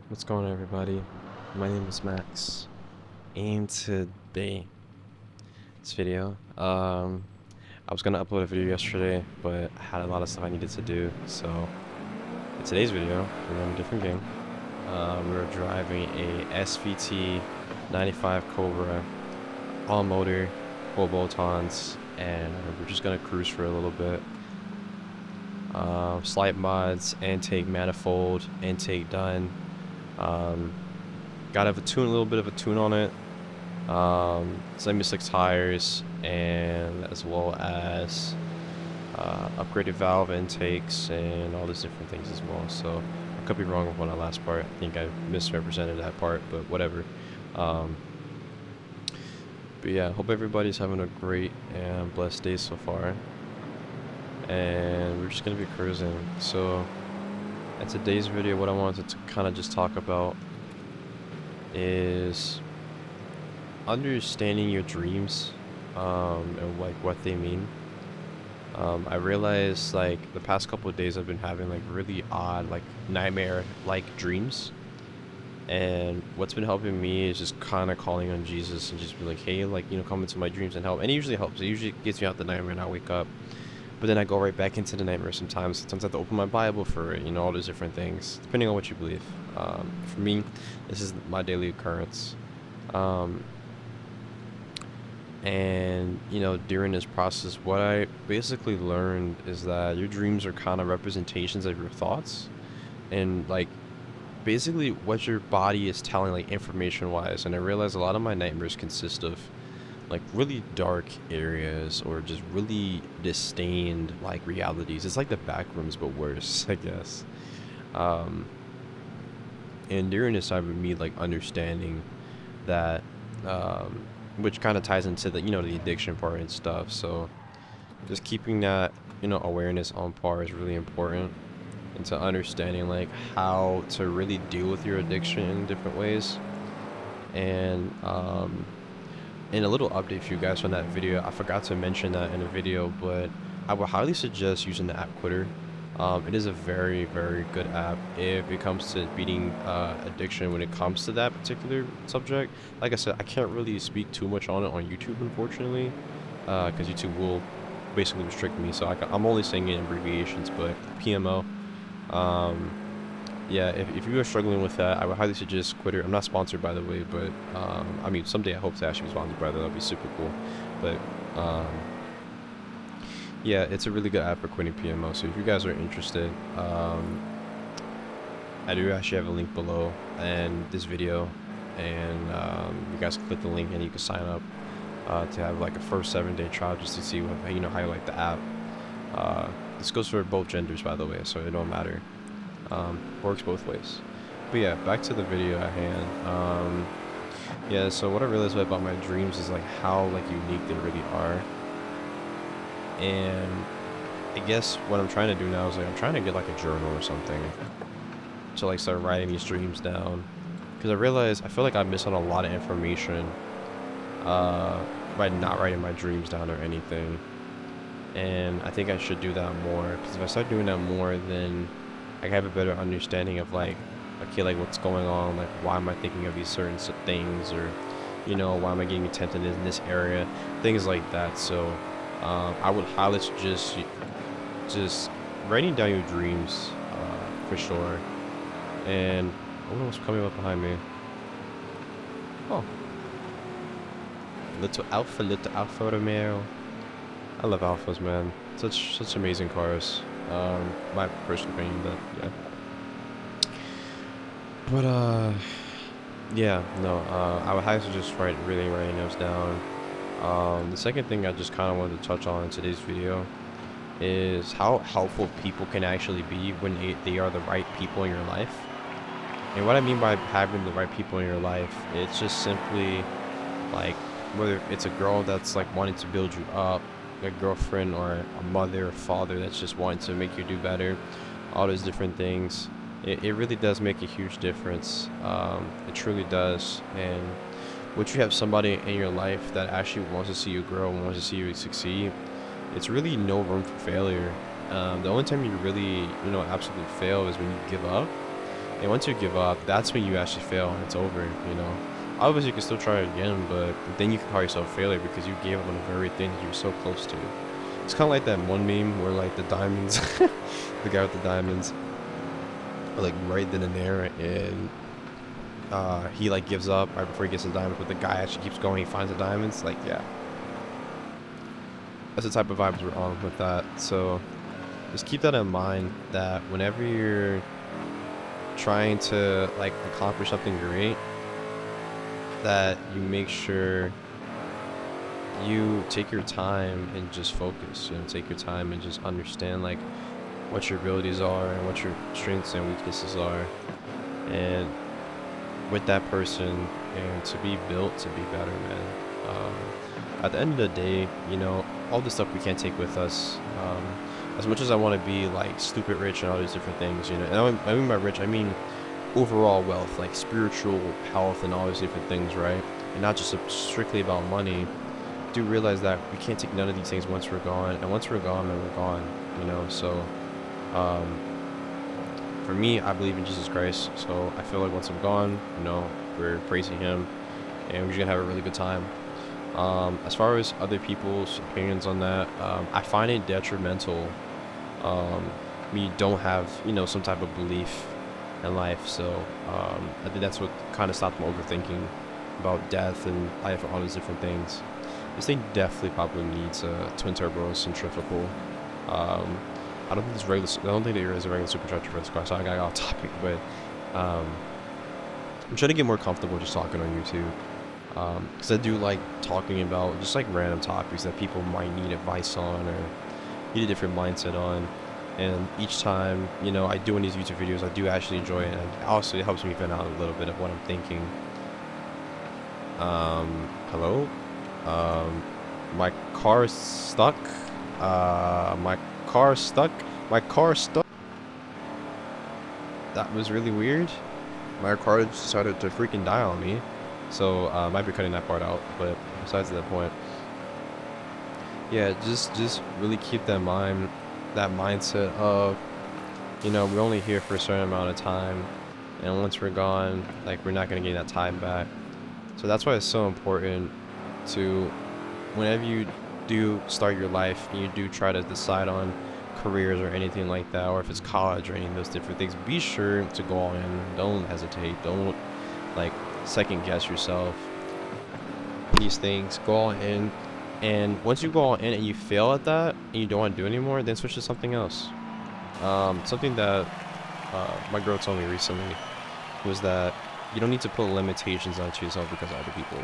What's going on, everybody? My name is Max, and today, this video, I was gonna upload a video yesterday, but I had a lot of stuff I needed to do, so in today's video, we're in a different game. We're driving a SVT 95 Cobra, all motor, full bolt-ons, and we're just gonna cruise for a little bit. Slight mods, intake manifold, intake done. Gotta have a little bit of a tune on it. Semi-slick tires, and as well as upgraded valve intakes and all these different things as well. So I could be wrong with that last part. I think I misrepresented that part, but whatever. Um, but yeah, hope everybody's having a great and blessed day so far. And we're just gonna be cruising. So in today's video, what I wanted to kind of just talk about is understanding your dreams, and like what they mean. I realized like the past couple of days I've been having like really odd, like nightmare like dreams. And what's been helping me is just kind of calling on Jesus and just be like, hey, like, come into my dreams and help. And it usually helps. It usually gets me out the nightmare and I wake up. But then I go right back into the nightmare sometimes. Sometimes I have to open my Bible for it, all those different things, depending on what you believe. For me, this is my daily occurrence. Um, And, during this process, what I basically learned is that your dreams are kind of representations of your thoughts. And, like, basically what your body is telling, like, information wise. And I realized a lot of my nightmares consist of, like, really dark areas or just really disdained, like, realities. It's like the back rooms, but worse, I guess. Um, and during this time of me, like, understanding that, um, which kind of ties into the addiction part and stuff. So just keeping that, awareness on par is really important, into understanding like how to really deal with your addiction in different ways. And in a little update for you guys on that video, I forgot to mention that in the video, but I would highly suggest using the app Quitter. It is a very, very good app if it comes to beating addiction when it comes to that particular subject. Like I said, I can't really speak too much on it on YouTube, unfortunately, because YouTube will basically restrict me. So I'm only saying it in abbreviations, but PMO. Um, yeah, if you are struggling with that, I would highly suggest Quitter. I'm not sponsored, by the way, but I mean, someday I hope to actually be sponsored by that. That'd be super cool. But yeah, it's a really good app for quitting PMO. So if you guys are interested, I do actually have a link below and this video, and you guys can click the link and you can sign up to have like a first 7-day trial just to see what, how you like the app. This goes for both genders, by the way, so it don't matter. Works both ways. But yeah, back to the video at hand. Yeah, so what I realized about my dreams is like how like unique they really are. And I guess what I'm trying to do now is like I'm trying to get like a journal or something to like start writing these dreams down, because I feel like I miss on a lot of information by not writing my dreams down or anything. And I think I should do that more, because if I start doing that more, then I have a better understanding of like, okay, like what's going on, like why am I thinking of these certain things, or why am I getting tempted in this area, things like that. So I would highly suggest just writing down your dreams, for sure. And I don't know what's coming up behind me. Oh, little Alfa Romeo. I love Alphas, man. Such amazing cars. My personal opinion, but yeah. But yeah, no. I would highly suggest writing those down. The second thing I just kind of wanted to touch on in today's video is how helpful people can actually be when they are the right people in your life. And what I mean by having the right people in your life, it's just simply like whether it's a girl that's like wanting to build you up, a girlfriend, or a mother or father that's just wanting to make you do better, all those different things. It really does make a huge difference. It truly does. And once you have somebody in your life that actually wants to see you grow and wants to see you succeed, it's really no room for failure. The only time you really, absolutely fail is when you give up. And once you give up, that's when you actually fail and it's over, you know. Obviously, you can still try again, but then you can call yourself a failure because you gave up on the very thing that you were so close to. It's kind of like that one meme where, like, the diamonds, the guy with the diamonds, are, like, right then and there, and he, like, gives up right before he gets the diamonds, but the guy actually keeps going, he finds the diamonds. Like, yeah. That's the type of vibes we're on with that. So just keep that in mind, that whenever you're trying to, like, accomplish something great, that you make sure you take your time and just focus, you know, take your time and just understand, like, what your abilities are and what your strengths and weaknesses are, and with that person, and to be built to be better, man. At the end of the day, you know, all the stuff we can't take with us. As much as I want to be, like, stupid rich and all these different things, you know, and I mean by rich, I mean overall wealth, like spiritual health and all these different things, right? And not just strictly about money. Do realize that we can't take none of these things once we're gone, and once we're gone, then we're gone, you know. So um for me, I believe in Jesus Christ, so I feel like once I'm gone, you know, we're praising him and we're just gonna have a really good time. As far as other people's opinions on that, I find it detrimental when you don't have, you know, some type of belief in life. So I think that's what kind of stopped me overthinking about death and life and all these different things. This thing definitely probably needs a twin turbo centrifugal. Um, I don't think there's regular. I don't think there is a regular supercharger for this car. So I got off topic, but um, I'm trying to get more comfortable just talking on YouTube. Because I do like talking about just like random topics that people might need advice on or need a different mindset on. And each time, you know, I do in these YouTube videos, I do actually enjoy it, and also it helps me vent out a little bit of what I'm thinking. Hello? My car's stuck. My car's stuck. My car's stuck. That was really weird. My car decided to freaking die on me. So, I might be cutting that part out, but besides that point, yeah, just really keep that mind, that mindset of, you know, we're only here for a certain amount of time, and once we're gone, like, we're not gonna get that time back. So that's why it's so important to, whenever you do start your life and you do try to decide on careers or anything like that, or if it's college or any of those different things, be sure to go all in. Don't hesitate. Don't, like, second guess yourself. These things, go all in. And once you go all in and you fail at that and you don't want to do anymore, then switch to something else. Something that my girl told me recently was that you don't need to put limitations onto yourself because of other people.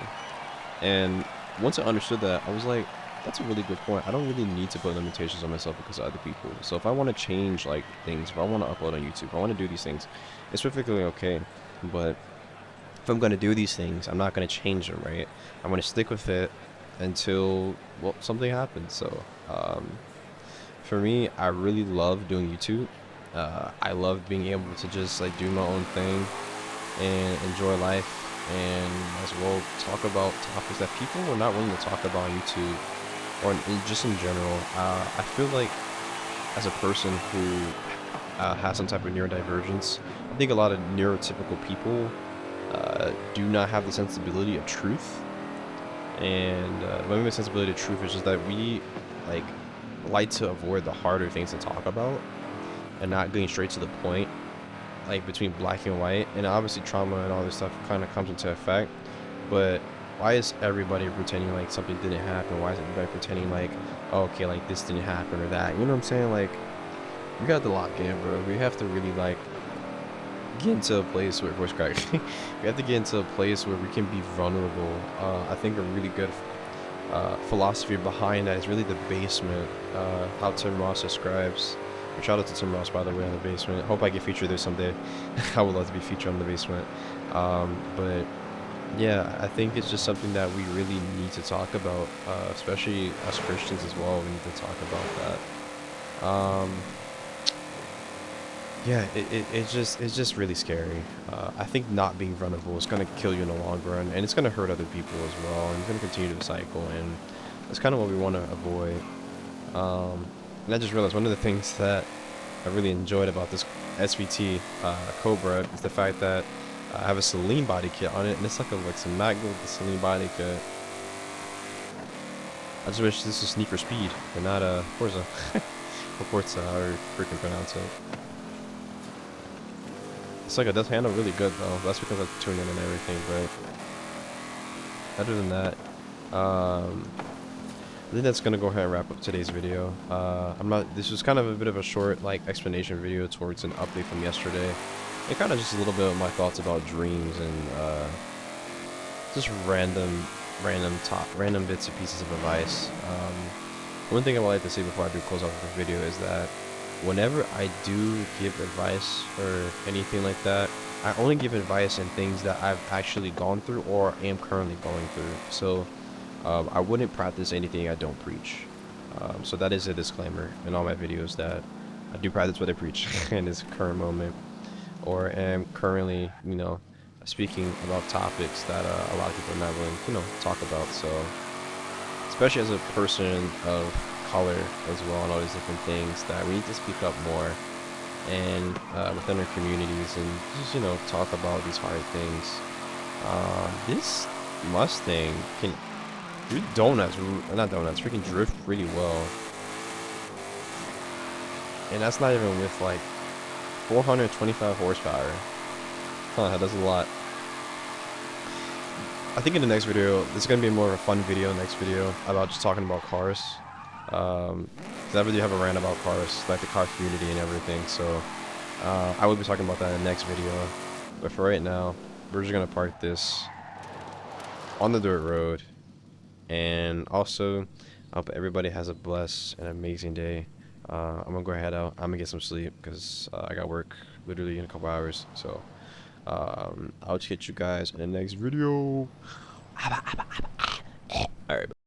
And once I understood that, I was like, that's a really good point. I don't really need to put limitations on myself because of other people. So if I want to change, like, things, if I want to upload on YouTube, if I want to do these things, it's perfectly okay. But if I'm going to do these things, I'm not going to change them, right? I'm going to stick with it until, well, something happens. So for me, I really love doing YouTube. I love being able to just, like, do my own thing and enjoy life, and as well talk about topics that people are not willing to talk about on YouTube or just in general. I feel like, as a person who has some type of neurodivergence, I think a lot of neurotypical people do not have the sensibility of truth. And what I mean by sensibility of truth is just that we, like to avoid the harder things to talk about and not getting straight to the point, like between black and white. And obviously trauma and all this stuff kind of comes into effect, but why is everybody pretending like something didn't happen? Why is everybody pretending like, oh, okay, like this didn't happen or that? You know what I'm saying? Like, we got to lock in, bro. We have to really, like, get into a place where voice crack. We have to get into a place where we can be vulnerable. I think a really good philosophy behind that is really the basement. How Tim Ross describes. Shout out to Tim Ross, by the way, on the basement. Hope I get featured there someday. I would love to be featured on the basement. But yeah, I think it's just something that we really need to talk about, especially us Christians as well. We need to talk about that. Yeah, it's just really scary. I think not being vulnerable is gonna kill you in the long run, and it's gonna hurt other people as well, and it's gonna continue to cycle, and that's kind of what we want to avoid. And I just realized one of the things that I really enjoyed about this SVT Cobra is the fact that I have a Celine body kit on it, and it's like some Magna with the Celine body kit. I just wish this was Sneaker Speed and not Forza. Or Forza, however you freaking pronounce it. It's like it does handle really good though. That's because I tuned in and everything, but other than that, I think that's gonna go ahead and wrap up today's video. This was kind of a bit of a short, like, explanation video towards an update from yesterday. And kind of just a little bit of my thoughts about dreams and, just random bits and pieces of advice. One thing I would like to say before I do close off the video is that whenever I do give advice or anything like that, I only give advice in things that I've actually gone through or am currently going through. So, I wouldn't practice anything I don't preach. So that is a disclaimer in all my videos that I do practice what I preach in this current moment, or am currently, speaking about topics that a lot of people are not willing to, talk about. So, especially as a person of color as well, and all these different things, that we need to speak up more and within our communities, and just talk about these hard things. This Mustang can do donuts, not donuts, freaking drift really well, and that's not even with like 425 horsepower. Huh, that's a lot. I think in the next video, this is gonna be more of a fun video. Next video about just talking about cars. 'Cause I really have a rant about cars, like the car community and everything. So I will be talking about that in the next video. But for right now, we're just gonna park this on the dirt road. And also, I hope everybody has a blessed and amazing day. I'm gonna go head out. I'm gonna get some sleep because I got work literally in a couple hours. So I'll just catch you guys in the next video.